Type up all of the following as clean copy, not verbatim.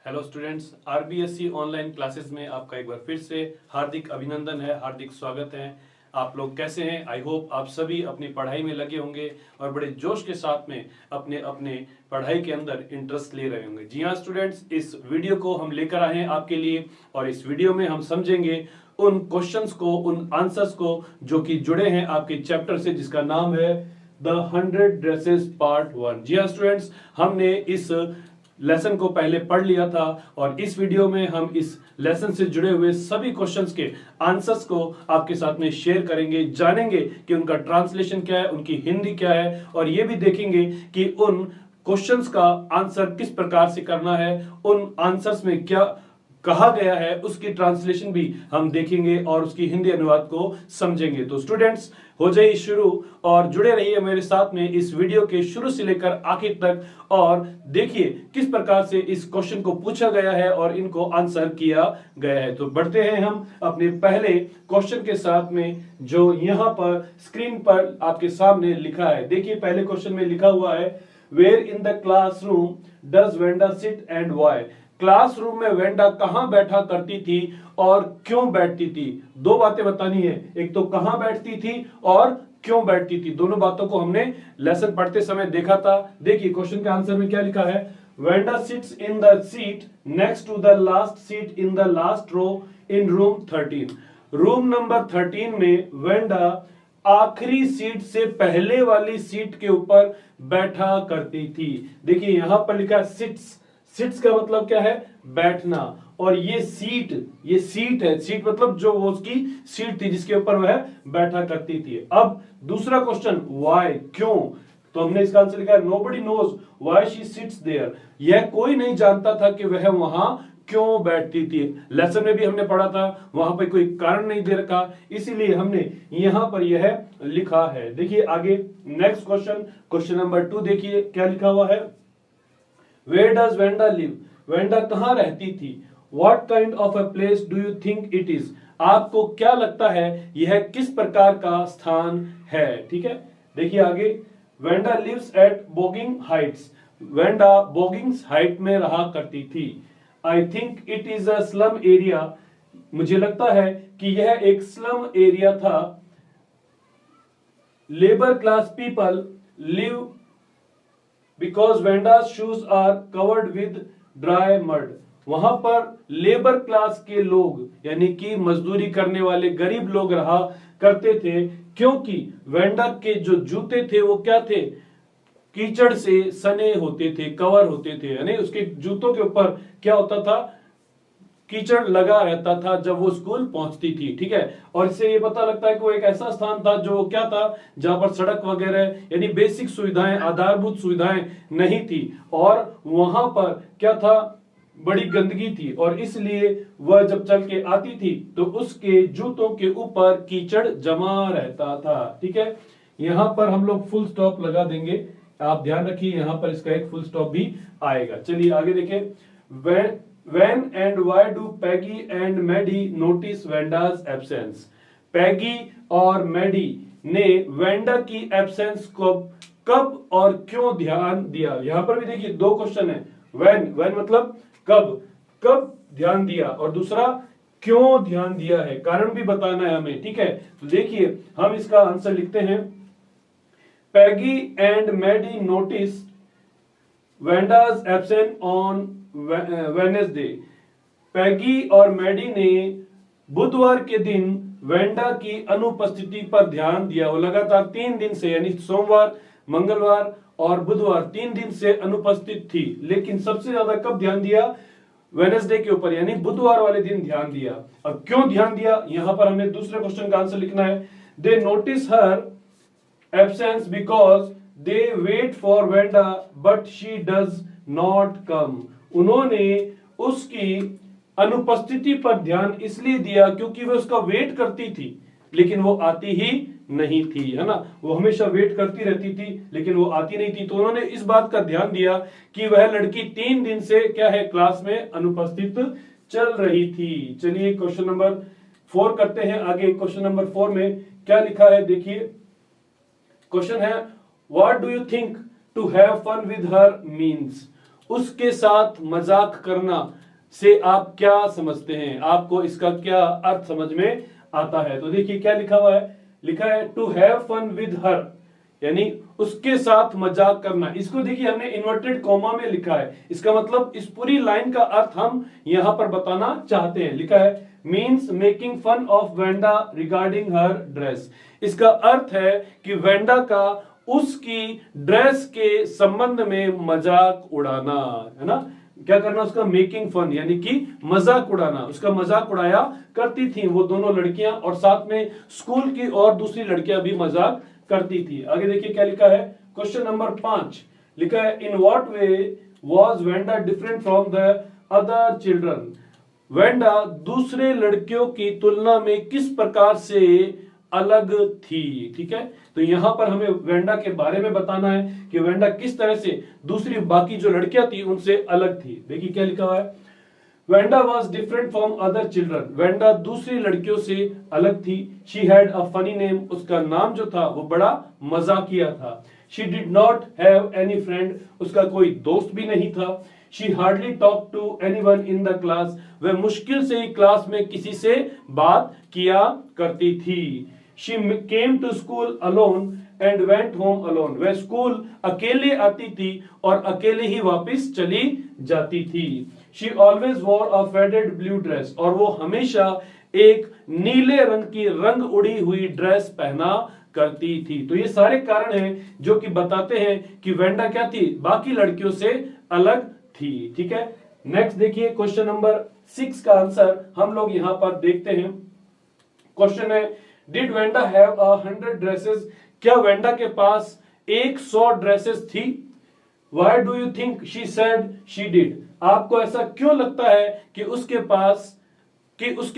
Hello students, RBSC online classes में आपका एक बार फिर से हार्दिक अभिनंदन है, हार्दिक स्वागत है। आप लोग कैसे हैं? आई होप आप सभी अपनी पढ़ाई में लगे होंगे और बड़े जोश के साथ में अपने अपने पढ़ाई के अंदर इंटरेस्ट ले रहे होंगे। जी हाँ स्टूडेंट्स, इस वीडियो को हम लेकर आए हैं आपके लिए और इस वीडियो में हम समझेंगे उन क्वेश्चंस को, उन आंसर्स को जो कि जुड़े हैं आपके चैप्टर से, जिसका नाम है द 100 ड्रेसेस पार्ट 1। जी हाँ स्टूडेंट्स, हमने इस लेसन को पहले पढ़ लिया था और इस वीडियो में हम इस लेसन से जुड़े हुए सभी क्वेश्चंस के आंसर्स को आपके साथ में शेयर करेंगे, जानेंगे कि उनका ट्रांसलेशन क्या है, उनकी हिंदी क्या है और ये भी देखेंगे कि उन क्वेश्चंस का आंसर किस प्रकार से करना है, उन आंसर्स में क्या कहा गया है उसकी ट्रांसलेशन भी हम देखेंगे और उसकी हिंदी अनुवाद को समझेंगे। तो स्टूडेंट्स, हो जाइए शुरू और जुड़े रहिए मेरे साथ में इस वीडियो के शुरू से लेकर आखिर तक और देखिए किस प्रकार से इस क्वेश्चन को पूछा गया है और इनको आंसर किया गया है। तो बढ़ते हैं हम अपने पहले क्वेश्चन के साथ में, जो यहां पर स्क्रीन पर आपके सामने लिखा है। देखिए पहले क्वेश्चन में लिखा हुआ है, where in the classroom does Wanda sit and why. Classroom में वेंडा कहां बैठा करती थी और क्यों बैठती थी। दो बातें बतानी है, एक तो कहां बैठती थी और क्यों बैठती थी। दोनों बातों को हमने लेसन पढ़ते समय देखा था। देखिए क्वेश्चन के आंसर में क्या लिखा है, Wanda sits in the seat next to the last seat in the last row in room 13। Room number 13 में वेंडा आखिरी सीट से पहले वाली सीट के ऊपर बैठा करती थी। देखिए यहां पर लिखा है सिट्स। सिट्स का मतलब क्या है, बैठना, और ये सीट है। सीट मतलब जो वो उसकी सीट थी जिसके ऊपर वह बैठा करती थी। अब दूसरा क्वेश्चन, व्हाई, क्यों। तो हमने इसका आंसर लिखा है, nobody knows why she sits there. यह कोई नहीं जानता था कि वह वहां क्यों बैठती थी। लेसन में भी हमने पढ़ा था, वहां पर कोई कारण नहीं दे रखा, इसीलिए हमने यहां पर यह लिखा है। देखिए आगे नेक्स्ट क्वेश्चन, क्वेश्चन नंबर 2 देखिए क्या लिखा हुआ है, Where does Venda live? Wanda कहां रहती थी। What kind of a place do you think it is? आपको क्या लगता है यह किस प्रकार का स्थान है। ठीक है, देखिए आगे, Venda lives at Boggins heights. Venda Boggins height में रहा करती थी। I think it is a slum area. मुझे लगता है कि यह एक स्लम एरिया था। Labour class people live because Venda's shoes are covered with dry mud। वहां पर लेबर क्लास के लोग यानी कि मजदूरी करने वाले गरीब लोग रहा करते थे, क्योंकि वेंडा के जो जूते थे वो क्या थे, कीचड़ से सने होते थे, कवर होते थे, यानी उसके जूतों के ऊपर क्या होता था, कीचड़ लगा रहता था जब वो स्कूल पहुंचती थी। ठीक है, और इससे ये पता लगता है कि वो एक ऐसा स्थान था जो क्या था, जहां पर सड़क वगैरह यानी बेसिक सुविधाएं, आधारभूत सुविधाएं नहीं थी, और वहां पर क्या था, बड़ी गंदगी थी, और इसलिए वह जब चल के आती थी तो उसके जूतों के ऊपर कीचड़ जमा रहता था। ठीक है, यहां पर हम लोग फुल स्टॉप लगा देंगे, आप ध्यान रखिए यहां पर इसका एक फुल स्टॉप भी आएगा। चलिए आगे देखें, When and why do Peggy and Maddie notice Venda's absence? Peggy और Maddie ने वेंडा की एब्सेंस को कब और क्यों ध्यान दिया। यहां पर भी देखिए दो क्वेश्चन है, when मतलब कब ध्यान दिया, और दूसरा क्यों ध्यान दिया है, कारण भी बताना है हमें। ठीक है, तो देखिए हम इसका आंसर लिखते हैं, Peggy and Maddie noticed Venda's absence on Wednesday. Peggy और मैडी ने बुधवार के दिन वेंडा की अनुपस्थिति पर ध्यान दिया। वो लगातार 3 दिन से, यानी सोमवार, मंगलवार और बुधवार 3 दिन से अनुपस्थित थी, लेकिन सबसे ज्यादा कब ध्यान दिया, वेनेसडे के ऊपर, यानी बुधवार वाले दिन ध्यान दिया। अब क्यों ध्यान दिया, यहां पर हमें दूसरे क्वेश्चन का आंसर लिखना है। They notice her absence because they wait for Wanda but she does not come. उन्होंने उसकी अनुपस्थिति पर ध्यान इसलिए दिया क्योंकि वह उसका वेट करती थी लेकिन वो आती ही नहीं थी, है ना। वो हमेशा वेट करती रहती थी लेकिन वो आती नहीं थी, तो उन्होंने इस बात का ध्यान दिया कि वह लड़की 3 दिन से क्या है, क्लास में अनुपस्थित चल रही थी। चलिए क्वेश्चन नंबर 4 करते हैं आगे। क्वेश्चन नंबर 4 में क्या लिखा है, देखिए क्वेश्चन है, what do you think to have fun with her means. उसके साथ मजाक करना से आप क्या समझते हैं, आपको इसका क्या अर्थ समझ में आता है? तो देखिए क्या लिखा हुआ है, लिखा है to have fun with her, यानी उसके साथ मजाक करना। इसको देखिए हमने इन्वर्टेड कॉमा में लिखा है, इसका मतलब इस पूरी लाइन का अर्थ हम यहां पर बताना चाहते हैं। लिखा है means making fun of Wanda regarding her dress. इसका अर्थ है कि वेंडा का उसकी ड्रेस के संबंध में मजाक उड़ाना, है ना। क्या करना उसका, मेकिंग फन यानी कि मजाक उड़ाना, उसका मजाक उड़ाया करती थी वो दोनों लड़कियां, और साथ में स्कूल की और दूसरी लड़कियां भी मजाक करती थी। आगे देखिए क्या लिखा है, क्वेश्चन नंबर 5 लिखा है in what way was Wanda different from the other children. Wanda दूसरे लड़कियों की तुलना में किस प्रकार से अलग थी। ठीक है, तो यहां पर हमें वेंडा के बारे में बताना है कि वेंडा किस तरह से दूसरी बाकी जो लड़कियां थी उनसे अलग थी। देखिए क्या लिखा हुआ है, Wanda was different from other children. Wanda दूसरी लड़कियों से अलग थी। She had a funny name, उसका नाम जो था वो बड़ा मजाकिया था। She did not have any friend, उसका कोई दोस्त भी नहीं था। She hardly talk to anyone in the class, वह मुश्किल से ही क्लास में किसी से बात किया करती थी। She came to school alone and went home alone, वह स्कूल अकेले आती थी और अकेले ही वापस चली जाती थी। She always war a faded blue dress, और वो हमेशा एक नीले रंग की रंग उड़ी हुई ड्रेस पहना करती थी। तो ये सारे कारण हैं जो कि बताते हैं कि वेंडा क्या थी, बाकी लड़कियों से अलग थी। ठीक है, नेक्स्ट देखिए क्वेश्चन नंबर 6 का आंसर हम लोग यहां पर देखते हैं। क्वेश्चन है डिड वेंडा हैव 100 ड्रेसेस, क्या वेंडा के पास 100 ड्रेसेस थी। Why do you think she said she did, आपको ऐसा क्यों लगता है कि उसके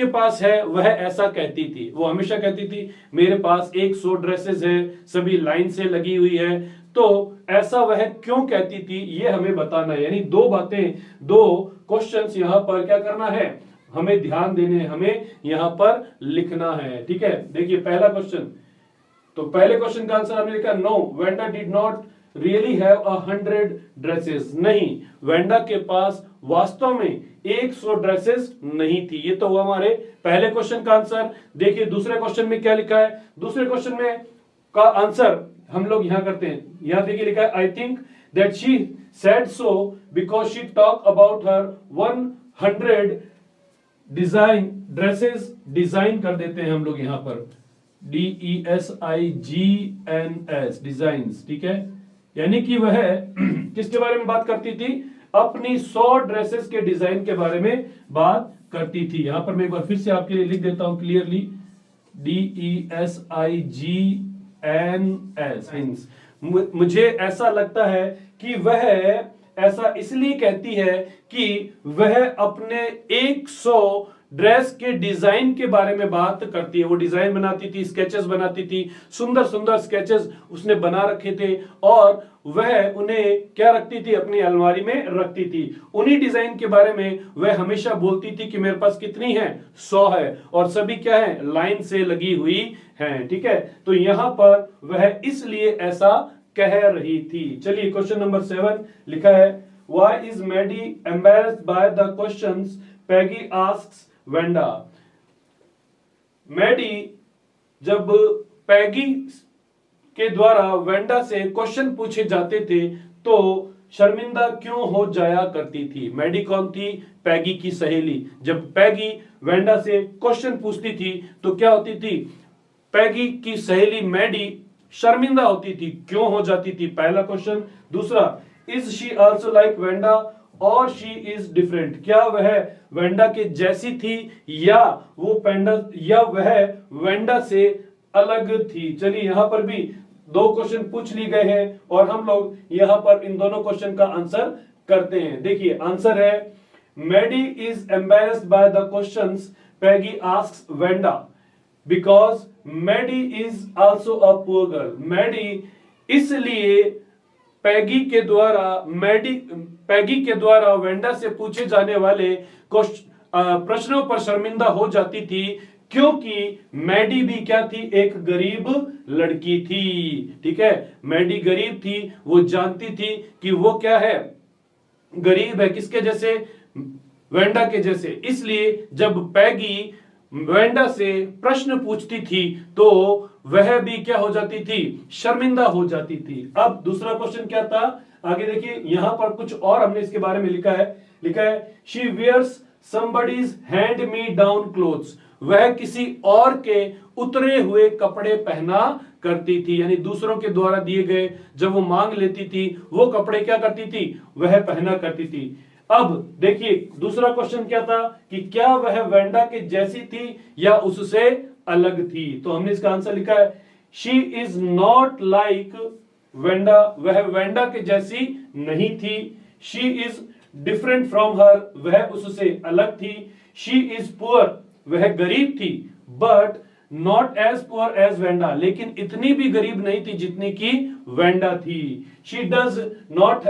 पास है, वह ऐसा कहती थी। वो हमेशा कहती थी मेरे पास 100 ड्रेसेस है, सभी लाइन से लगी हुई है, तो ऐसा वह क्यों कहती थी ये हमें बताना है। यानी दो बातें, दो क्वेश्चंस यहां पर क्या करना है, हमें ध्यान देने, हमें यहां पर लिखना है। ठीक है, देखिए पहला क्वेश्चन, तो पहले क्वेश्चन का आंसर हमने लिखा no Wanda did not really have 100 dresses. नहीं, वेंडा के पास वास्तव में 100 ड्रेसेस नहीं थी। ये तो हुआ हमारे पहले क्वेश्चन का आंसर। देखिए दूसरे क्वेश्चन में क्या लिखा है, दूसरे क्वेश्चन में का आंसर हम लोग यहां करते हैं। यहां देखिए लिखा है I think that she said so because she talk about her 100 design dresses, design कर देते हैं हम लोग यहां पर DESIGNS, डिजाइन्स। ठीक है, यानी कि वह किसके बारे में बात करती थी, अपनी 100 ड्रेसेस के डिजाइन के बारे में बात करती थी। यहां पर मैं एक बार फिर से आपके लिए लिख देता हूं क्लियरली, DESIGNS। मुझे ऐसा लगता है कि वह ऐसा इसलिए कहती है कि वह अपने 100 ड्रेस के डिजाइन के बारे में बात करती है। वो डिजाइन बनाती थी, स्केचेस बनाती थी, सुंदर सुंदर स्केचेस उसने बना रखे थे, और वह उन्हें क्या रखती थी, अपनी अलमारी में रखती थी। उन्हीं डिजाइन के बारे में वह हमेशा बोलती थी कि मेरे पास कितनी है, 100 है, और सभी क्या है, लाइन से लगी हुई हैं। ठीक है, तो यहां पर वह इसलिए ऐसा कह रही थी। चलिए क्वेश्चन नंबर 7 लिखा है why is Maddie embarrassed by the questions Peggy asks Wanda. Maddie जब पैगी के द्वारा वेंडा से क्वेश्चन पूछे जाते थे तो शर्मिंदा क्यों हो जाया करती थी। मैडी कौन थी, पैगी की सहेली। जब पैगी वेंडा से क्वेश्चन पूछती थी तो क्या होती थी, पैगी की सहेली मैडी शर्मिंदा होती थी, क्यों हो जाती थी, पहला क्वेश्चन। दूसरा, is she also like Wanda और शी इज डिफरेंट, क्या वह वेंडा के जैसी थी या वह वेंडा से अलग थी। चलिए यहां पर भी 2 क्वेश्चन पूछ लिए गए हैं और हम लोग यहां पर इन दोनों क्वेश्चन का आंसर करते हैं। देखिए आंसर है Maddie is embarrassed by the questions Peggy asks Wanda because Maddie is also a poor girl. Maddie इसलिए पैगी के द्वारा वेंडा से पूछे जाने वाले प्रश्नों पर शर्मिंदा हो जाती थी क्योंकि मैडी भी क्या थी, एक गरीब लड़की थी। ठीक है, मैडी गरीब थी, वो जानती थी कि वो क्या है, गरीब है, किसके जैसे? वेंडा के जैसे। इसलिए जब पैगी वेंडा से प्रश्न पूछती थी तो वह भी क्या हो जाती थी? शर्मिंदा हो जाती थी। अब दूसरा क्वेश्चन क्या था, आगे देखिए, यहां पर कुछ और हमने इसके बारे में लिखा है she wears somebody's hand me down clothes, वह किसी और के उतरे हुए कपड़े पहना करती थी, यानी दूसरों के द्वारा दिए गए जब वो मांग लेती थी वो कपड़े क्या करती थी? वह पहना करती थी। अब देखिए दूसरा क्वेश्चन क्या था कि क्या वह वेंडा के जैसी थी या उससे अलग थी? तो हमने इसका आंसर लिखा है she is not like Wanda, वह वेंडा के जैसी नहीं थी। She is different from her, वह उससे अलग थी। शी इज पुअर, वह गरीब थी। But not as poor as Wanda, लेकिन इतनी भी गरीब नहीं थी जितनी की वेंडा थी। She does not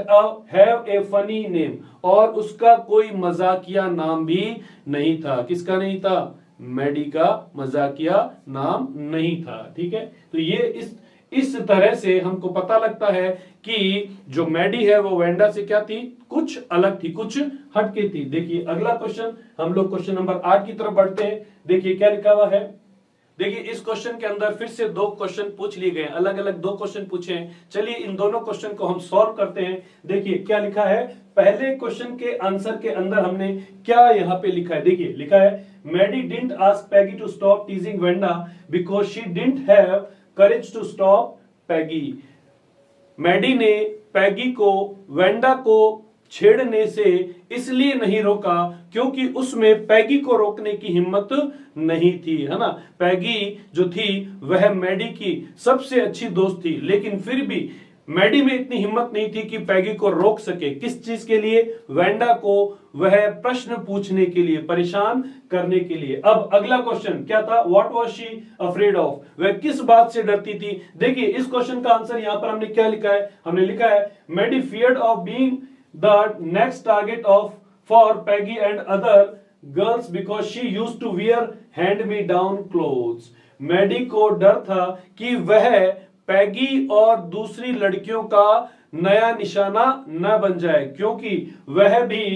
have a funny name, और उसका कोई मजाकिया नाम भी नहीं था। किसका नहीं था? मैडी का मजाकिया नाम नहीं था। ठीक है, तो ये इस तरह से हमको पता लगता है कि जो मैडी है वो वेंडा से क्या थी? कुछ अलग थी, कुछ हटके थी। देखिए अगला क्वेश्चन, हम लोग क्वेश्चन नंबर 8 की तरफ बढ़ते हैं। देखिए क्या लिखा हुआ है। देखिए इस क्वेश्चन के अंदर फिर से दो क्वेश्चन पूछ लिए गए, अलग अलग दो क्वेश्चन पूछे हैं। चलिए इन दोनों क्वेश्चन को हम सॉल्व करते हैं। देखिए क्या लिखा है, पहले क्वेश्चन के आंसर के अंदर हमने क्या यहाँ पे लिखा है। देखिए लिखा है Maddie didn't ask Peggy to stop teasing Wanda because she didn't have courage to stop Peggy. Maddie ने पैगी को वेंडा को छेड़ने से इसलिए नहीं रोका क्योंकि उसमें पैगी को रोकने की हिम्मत नहीं थी, है ना। पैगी जो थी वह मैडी की सबसे अच्छी दोस्त थी, लेकिन फिर भी मैडी में इतनी हिम्मत नहीं थी कि पैगी को रोक सके। किस चीज के लिए? वेंडा को वह प्रश्न पूछने के लिए, परेशान करने के लिए। अब अगला क्वेश्चन क्या था? What was she afraid of, वह किस बात से डरती थी? देखिए इस क्वेश्चन का आंसर यहां पर हमने क्या लिखा है, हमने लिखा है Maddie feared of being the next target of for Peggy and other girls because she used to wear hand me down clothes। Maddie को डर था कि वह पैगी और दूसरी लड़कियों का नया निशाना न बन जाए, क्योंकि वह भी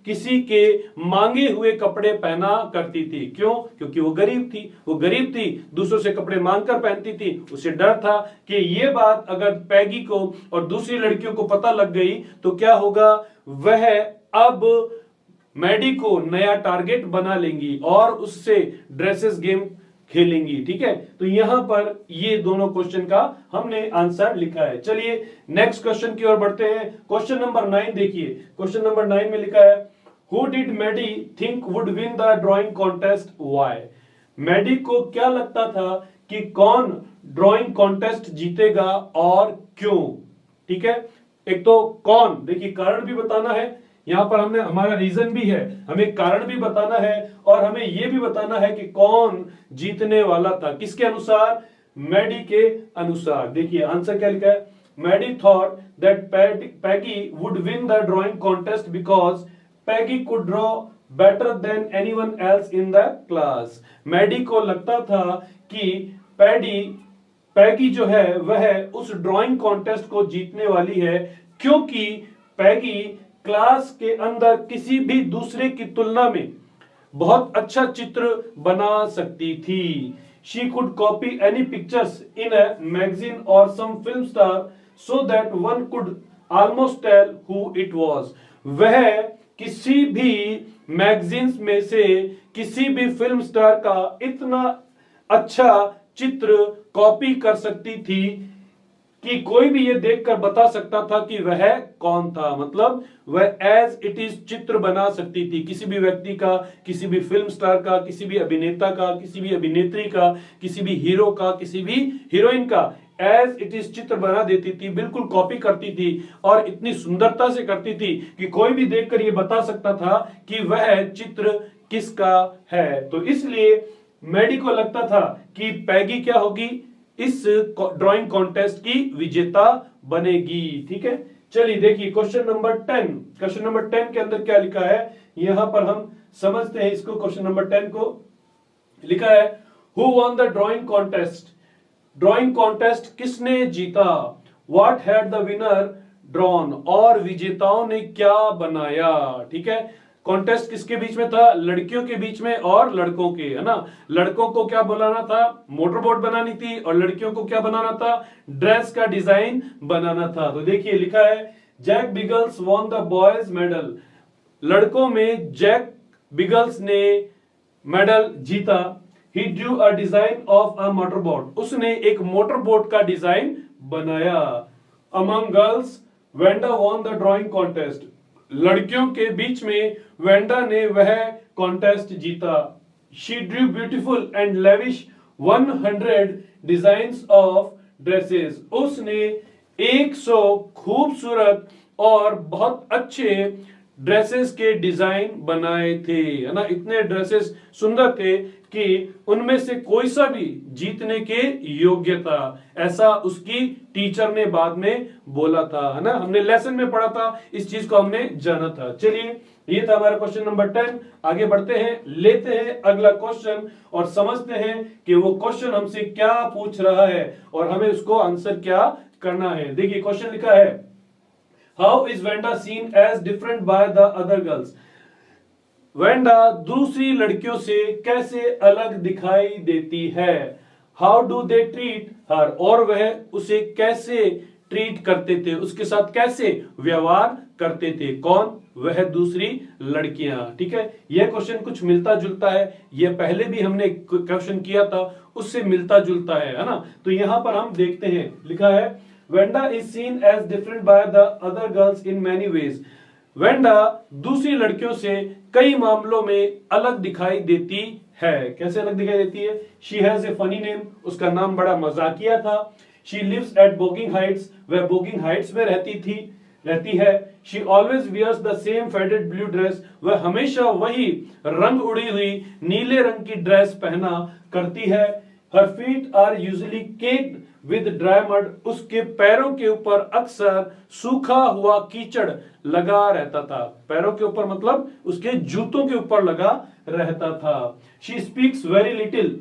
किसी के मांगे हुए कपड़े पहना करती थी। क्यों? क्योंकि वो गरीब थी, दूसरों से कपड़े मांगकर पहनती थी। उसे डर था कि ये बात अगर पैगी को और दूसरी लड़कियों को पता लग गई तो क्या होगा, वह अब मैडी को नया टारगेट बना लेंगी और उससे ड्रेसेस गेम खेलेंगी। ठीक है, तो यहां पर ये दोनों क्वेश्चन का हमने आंसर लिखा है। चलिए नेक्स्ट क्वेश्चन की ओर बढ़ते हैं। क्वेश्चन नंबर 9 देखिए, क्वेश्चन नंबर 9 में लिखा है Who did Maddie think would win the drawing contest? Why? Maddie को क्या लगता था कि कौन ड्राइंग कॉन्टेस्ट जीतेगा और क्यों? ठीक है, एक तो कौन, देखिए कारण भी बताना है, यहां पर हमने हमारा रीजन भी है, हमें कारण भी बताना है और हमें यह भी बताना है कि कौन जीतने वाला था, किसके अनुसार? मैडी के अनुसार। देखिए आंसर क्या लिखा है, Maddie thought that Peggy would win the drawing contest because Peggy could draw better than anyone else in the class. Maddie को लगता था कि पैगी जो है वह उस ड्राइंग कॉन्टेस्ट को जीतने वाली है क्योंकि पैगी क्लास के अंदर किसी भी दूसरे की तुलना में बहुत अच्छा चित्र बना सकती थी। She could copy any pictures in a magazine और some film star so that one could almost tell who it was. वह किसी भी मैगजीन्स में से किसी भी फिल्म स्टार का इतना अच्छा चित्र कॉपी कर सकती थी कि कोई भी ये देखकर बता सकता था कि वह कौन था। मतलब वह एज इट इज चित्र बना सकती थी किसी भी व्यक्ति का, किसी भी फिल्म स्टार का, किसी भी अभिनेता का, किसी भी अभिनेत्री का, किसी भी हीरो का, किसी भी हीरोइन का, एज इट इज चित्र बना देती थी, बिल्कुल कॉपी करती थी और इतनी सुंदरता से करती थी कि कोई भी देखकर ये बता सकता था कि वह चित्र किसका है। तो इसलिए मैडी को लगता था कि पैगी क्या होगी, इस ड्राइंग कॉन्टेस्ट की विजेता बनेगी। ठीक है, चलिए देखिए क्वेश्चन नंबर 10। क्वेश्चन नंबर 10 के अंदर क्या लिखा है यहां पर हम समझते हैं इसको। क्वेश्चन नंबर 10 को लिखा है who won the drawing contest, drawing contest किसने जीता? What had the winner drawn, और विजेताओं ने क्या बनाया। ठीक है, कॉन्टेस्ट किसके बीच में था, लड़कियों के बीच में और लड़कों के, है ना। लड़कों को क्या बनाना था, मोटरबोट बनानी थी, और लड़कियों को क्या बनाना था, ड्रेस का डिजाइन बनाना था। तो देखिए लिखा है Jack Beggles won the boys medal, लड़कों में जैक बिगल्स ने मेडल जीता। He drew a design of a motorboat, उसने एक मोटरबोट का डिजाइन बनाया। Among girls Venda won the drawing contest, लड़कियों के बीच में वेंडा ने वह कॉन्टेस्ट जीता। She drew beautiful and lavish 100 designs of dresses, उसने 100 खूबसूरत और बहुत अच्छे ड्रेसेस के डिजाइन बनाए थे, है ना। इतने ड्रेसेस सुंदर थे कि उनमें से कोई सा भी जीतने के योग्य था, ऐसा उसकी टीचर ने बाद में बोला था, है ना। हमने लेसन में पढ़ा था, इस चीज को हमने जाना था। चलिए ये था हमारा क्वेश्चन नंबर 10। आगे बढ़ते हैं, लेते हैं अगला क्वेश्चन और समझते हैं कि वो क्वेश्चन हमसे क्या पूछ रहा है और हमें उसको आंसर क्या करना है। देखिए क्वेश्चन लिखा है, how is Wanda seen as different by the other girls, Wanda दूसरी लड़कियों से कैसे अलग दिखाई देती है। How do they treat her, और वह उसे कैसे ट्रीट करते थे, उसके साथ कैसे व्यवहार करते थे, कौन, वह दूसरी लड़कियां। ठीक है, यह क्वेश्चन कुछ मिलता जुलता है, यह पहले भी हमने क्वेश्चन किया था उससे मिलता जुलता है ना। तो यहां पर हम देखते हैं, लिखा है Wanda is seen as different by the other girls in many ways, Wanda दूसरी लड़कियों से कई मामलों में अलग दिखाई देती है। कैसे अलग दिखाई देती है, she has a funny name, उसका नाम बड़ा मजाकिया था। She lives at Boggins Heights, वह बोगिंग हाइट्स में रहती है। She always wears the same faded blue dress, वह हमेशा वही रंग उड़ी हुई नीले रंग की ड्रेस पहना करती है। Her feet are usually caked with dry mud, उसके पैरों के ऊपर अक्सर सूखा हुआ कीचड़ लगा रहता था। पैरों के ऊपर मतलब उसके जूतों के ऊपर लगा रहता था। She speaks very little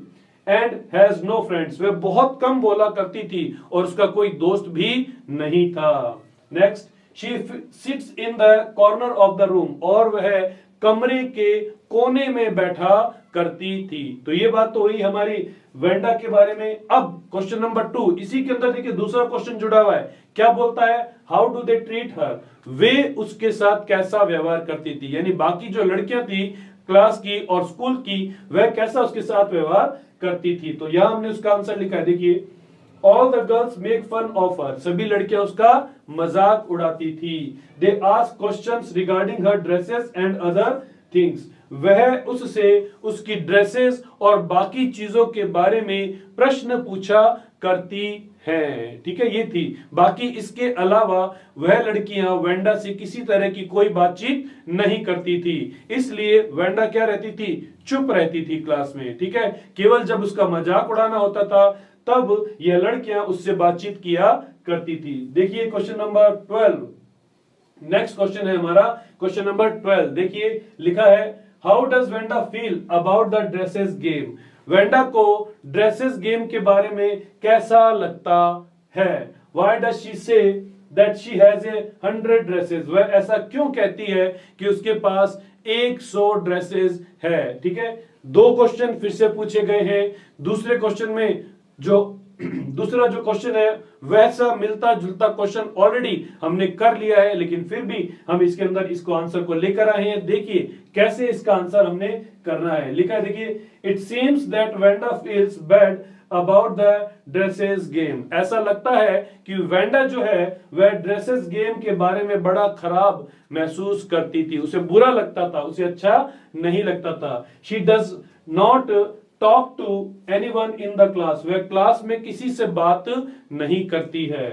and has no friends, वह बहुत कम बोला करती थी और उसका कोई दोस्त भी नहीं था। Next, she seats in the corner of the room, और वह कमरे के कोने में बैठा करती थी। तो ये बात तो हुई हमारी वेंडा के बारे में। अब क्वेश्चन नंबर 2, इसी के अंदर देखिए दूसरा क्वेश्चन जुड़ा हुआ है, क्या बोलता है, how do they treat her, वे उसके साथ कैसा व्यवहार करती थी, यानी बाकी जो लड़कियां थी क्लास की और स्कूल की, वह कैसा उसके साथ व्यवहार करती थी। तो यहां हमने उसका आंसर लिखा है, देखिए all the girls make fun of her, सभी लड़कियां उसका मजाक उड़ाती थी। They ask questions regarding her dresses and other things, वह उससे उसकी ड्रेसेस और बाकी चीजों के बारे में प्रश्न पूछा करती है। ठीक है, ये थी। बाकी इसके अलावा वह लड़कियां वेंडा से किसी तरह की कोई बातचीत नहीं करती थी, इसलिए वेंडा क्या रहती थी, चुप रहती थी क्लास में। ठीक है, केवल जब उसका मजाक उड़ाना होता था तब यह लड़कियां उससे बातचीत किया करती थी। देखिए क्वेश्चन नंबर 12, नेक्स्ट क्वेश्चन है हमारा क्वेश्चन नंबर 12। देखिए लिखा है, how does Wanda feel about the dresses game, Wanda को ड्रेसेस गेम के बारे में कैसा लगता है। Why does she say that she has 100 dresses, वह ऐसा क्यों कहती है कि उसके पास 100 ड्रेसेस है। ठीक है, दो क्वेश्चन फिर से पूछे गए हैं। दूसरे क्वेश्चन में जो दूसरा जो क्वेश्चन है वैसा मिलता जुलता क्वेश्चन ऑलरेडी हमने कर लिया है, लेकिन फिर भी हम इसके अंदर इसको आंसर को लेकर आए हैं। देखिए कैसे इसका आंसर हमने करना है। लिखा है देखिए, it seems that Wanda feels bad about the dresses game, ऐसा लगता है कि वेंडा जो है वह ड्रेसेस गेम के बारे में बड़ा खराब महसूस करती थी, उसे बुरा लगता था, उसे अच्छा नहीं लगता था। She does not talk to anyone in the class, वह क्लास में किसी से बात नहीं करती है।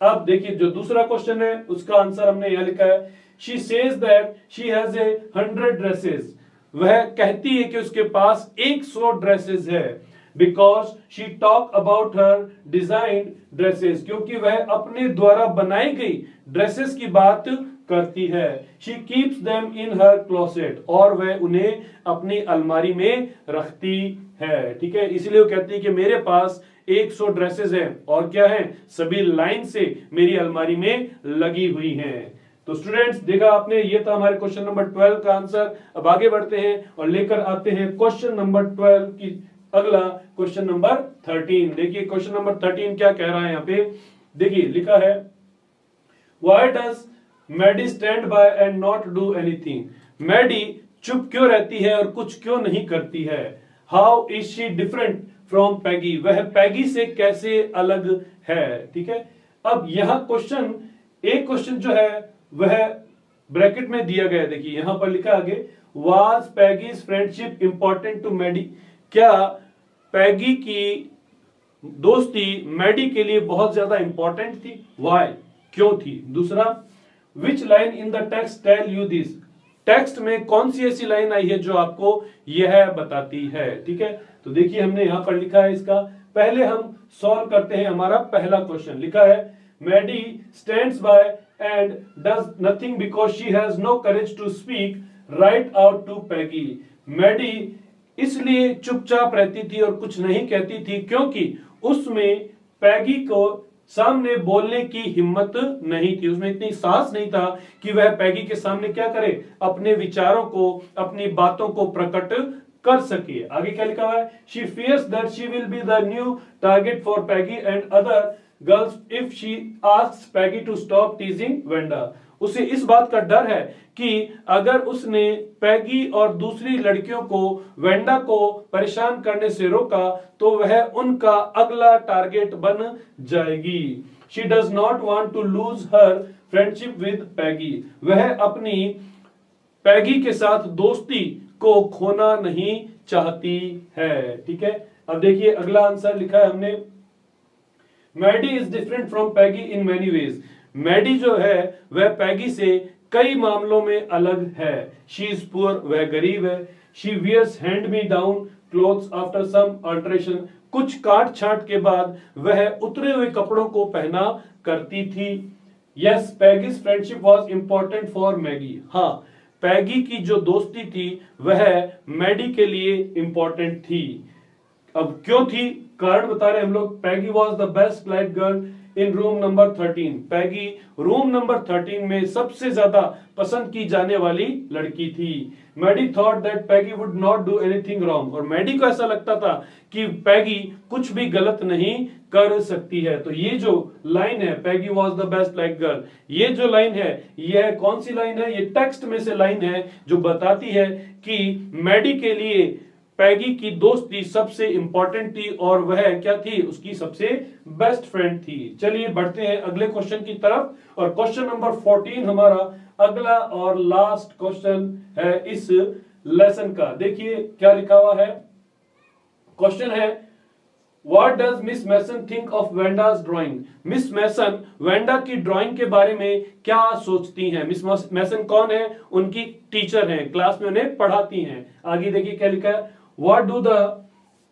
अब देखिए जो दूसरा क्वेश्चन है उसका आंसर हमने यहां लिखा है, she says that she has 100 dresses, वह कहती है कि उसके पास 100 ड्रेसेस है। Because she talk about her designed dresses, क्योंकि वह अपने द्वारा बनाई गई ड्रेसेस की बात करती है। She keeps them in her closet, और वह उन्हें अपनी अलमारी में रखती है। ठीक है, इसलिए वो कहती है कि मेरे पास 100 ड्रेसेस हैं और क्या है, सभी लाइन से मेरी अलमारी में लगी हुई हैं। तो स्टूडेंट्स देखा आपने, ये था हमारे क्वेश्चन नंबर 12 का आंसर। अब आगे बढ़ते हैं और लेकर आते हैं क्वेश्चन नंबर 12 की अगला क्वेश्चन नंबर 13। देखिए क्वेश्चन नंबर 13 क्या कह रहा है यहाँ पे, देखिए लिखा है why does Maddie stand by and not do anything. Maddie चुप क्यों रहती है और कुछ क्यों नहीं करती है। How is she different from Peggy, वह पैगी से कैसे अलग है। ठीक है, अब यहां क्वेश्चन, एक क्वेश्चन जो है वह ब्रैकेट में दिया गया है। देखिए यहां पर लिखा आगे, was Peggy's friendship important to Maddie, क्या पैगी की दोस्ती मैडी के लिए बहुत ज्यादा इंपॉर्टेंट थी, वाई क्यों थी। दूसरा, which line in the text tell you this, text में कौन सी ऐसी लाइन आई है जो आपको यह बताती है। ठीक है, तो देखिए हमने यहां पर लिखा है इसका, पहले हम सॉल्व करते हैं हमारा पहला क्वेश्चन। लिखा है Maddie stands by and does nothing because she has no courage to speak right out to Peggy। Maddie इसलिए चुपचाप रहती थी और कुछ नहीं कहती थी क्योंकि उसमें पैगी को सामने बोलने की हिम्मत नहीं थी, उसमें इतनी साहस नहीं था कि वह पैगी के सामने क्या करे, अपने विचारों को, अपनी बातों को प्रकट कर सके। आगे क्या लिखा हुआ है, she fears that she will be the new target for Peggy and other girls if she asks Peggy to stop teasing Wanda. उसे इस बात का डर है कि अगर उसने पैगी और दूसरी लड़कियों को वेंडा को परेशान करने से रोका तो वह उनका अगला टारगेट बन जाएगी। She does not want to lose her friendship with Peggy, वह अपनी पैगी के साथ दोस्ती को खोना नहीं चाहती है। ठीक है, अब देखिए अगला आंसर लिखा है हमने, Maddie is different from Peggy in many ways. Maddie जो है वह पैगी से कई मामलों में अलग है। शी इज पुअर, वह गरीब है। She wears hand me down clothes after some alteration, कुछ काट छांट के बाद वह उतरे हुए कपड़ों को पहना करती थी। Yes Peggy's friendship was important for Maggi, हाँ पैगी की जो दोस्ती थी वह मैडी के लिए इंपॉर्टेंट थी। अब क्यों थी, कारण बता रहे हम लोग, Peggy was the best liked girl in room number 13, Peggy room number 13 में सबसे ज्यादा पसंद की जाने वाली लड़की थी। Maddie thought that Peggy would not do anything wrong, और मैडी को ऐसा लगता था कि पैगी कुछ भी गलत नहीं कर सकती है। तो ये जो लाइन है, Peggy was the best liked girl, ये जो लाइन है यह कौन सी लाइन है, ये टेक्स्ट में से लाइन है जो बताती है कि मैडी के लिए पैगी की दोस्ती सबसे इंपॉर्टेंट थी और वह क्या थी, उसकी सबसे बेस्ट फ्रेंड थी। चलिए बढ़ते हैं अगले क्वेश्चन की तरफ, और क्वेश्चन नंबर 14 हमारा अगला और लास्ट क्वेश्चन है इस लेसन का। देखिए क्या लिखा हुआ है, क्वेश्चन है what does Miss Mason think of Wanda's drawing. Miss Mason Wanda की ड्राइंग के बारे में क्या सोचती हैं। मिस मैसन कौन है, उनकी टीचर हैं, क्लास में उन्हें पढ़ाती हैं। आगे देखिए क्या लिखा है, What do the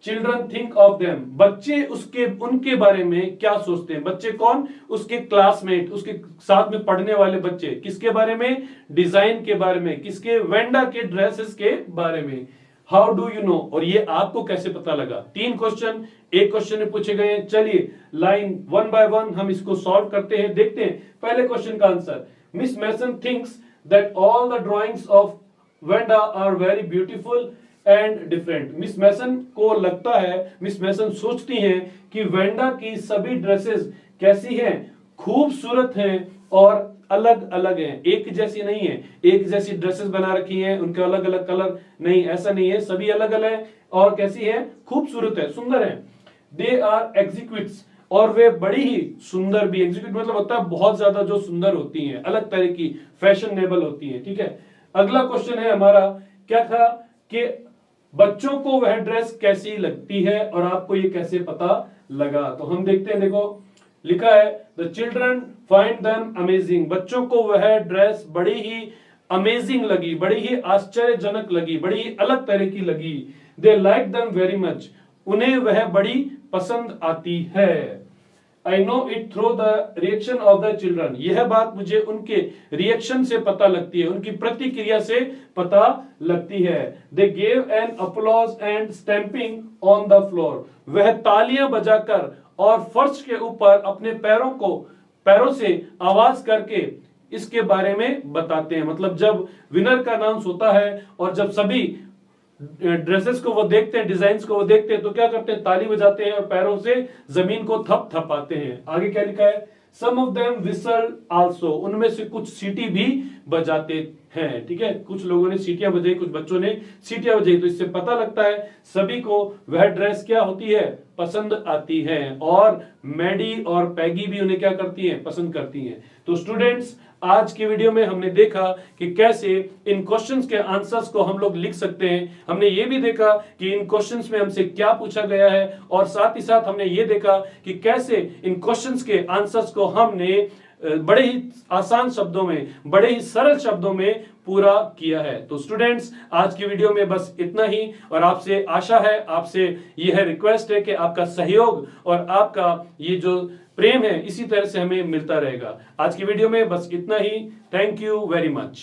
children think of them? बच्चे उसके उनके बारे में क्या सोचते हैं। बच्चे कौन, उसके क्लासमेट, उसके साथ में पढ़ने वाले बच्चे। किसके बारे में, डिजाइन के बारे में, किसके, वेंडा के ड्रेसेस के बारे में। हाउ डू यू नो, और ये आपको कैसे पता लगा। 3 क्वेश्चन एक क्वेश्चन में पूछे गए हैं। चलिए लाइन 1 बाय 1 हम इसको सॉल्व करते हैं, देखते हैं पहले क्वेश्चन का answer. Miss Mason thinks that all the drawings of Wanda are very beautiful and different. Miss Mason को लगता है, मिस मैसन सोचती हैं कि वेंडा की सभी ड्रेसेस कैसी हैं, खूबसूरत हैं और अलग अलग हैं, एक जैसी नहीं है। एक जैसी ड्रेसेस बना रखी हैं, उनके अलग अलग कलर नहीं, ऐसा नहीं है, सभी अलग अलग है और कैसी है, खूबसूरत है, सुंदर है। दे आर एग्जीक्यूट्स, और वे बड़ी ही सुंदर भी, एग्जीक्यूट मतलब होता है बहुत ज्यादा जो सुंदर होती हैं, अलग तरह की, फैशनेबल होती हैं। ठीक है, अगला क्वेश्चन है हमारा, क्या था कि बच्चों को वह ड्रेस कैसी लगती है और आपको ये कैसे पता लगा। तो हम देखते हैं, देखो लिखा है the children find them amazing, बच्चों को वह ड्रेस बड़ी ही अमेजिंग लगी, बड़ी ही आश्चर्यजनक लगी, बड़ी ही अलग तरह की लगी। They like them very much, उन्हें वह बड़ी पसंद आती है। I know it through the reaction of the children. यह बात मुझे उनके रिएक्शन से पता लगती है, उनकी प्रतिक्रिया से पता लगती है। They gave an applause and stamping on the floor. वह तालियां बजाकर और फर्श के ऊपर अपने पैरों से आवाज करके इसके बारे में बताते हैं। मतलब जब विनर का अनाउंस होता है और जब सभी ड्रेसेस को वो देखते हैं, डिजाइन्स को वो देखते हैं, तो क्या करते हैं, ताली बजाते हैं और पैरों से जमीन को थपथपाते हैं। आगे क्या लिखा है, सम ऑफ देम विसल आल्सो। उनमें से कुछ सीटी भी बजाते हैं। ठीक है, कुछ लोगों ने सीटियां बजाई, कुछ बच्चों ने सीटियां बजाई। तो इससे पता लगता है सभी को वह ड्रेस क्या होती है, पसंद आती है। और मैडी और पैगी भी उन्हें क्या करती हैं, पसंद करती हैं। तो स्टूडेंट्स, आज की वीडियो में हमने देखा कि कैसे इन क्वेश्चंस के आंसर्स को हम लोग लिख सकते हैं। हमने ये भी देखा कि इन क्वेश्चंस में हमसे क्या पूछा गया है, और साथ ही साथ हमने ये देखा कि कैसे इन क्वेश्चंस के आंसर्स को हमने बड़े ही आसान शब्दों में, बड़े ही सरल शब्दों में पूरा किया है। तो स्टूडेंट्स, आज की वीडियो में बस इतना ही, और आपसे आशा है, आपसे यह रिक्वेस्ट है कि आपका सहयोग और आपका ये जो प्रेम है इसी तरह से हमें मिलता रहेगा। आज की वीडियो में बस इतना ही। Thank you very much.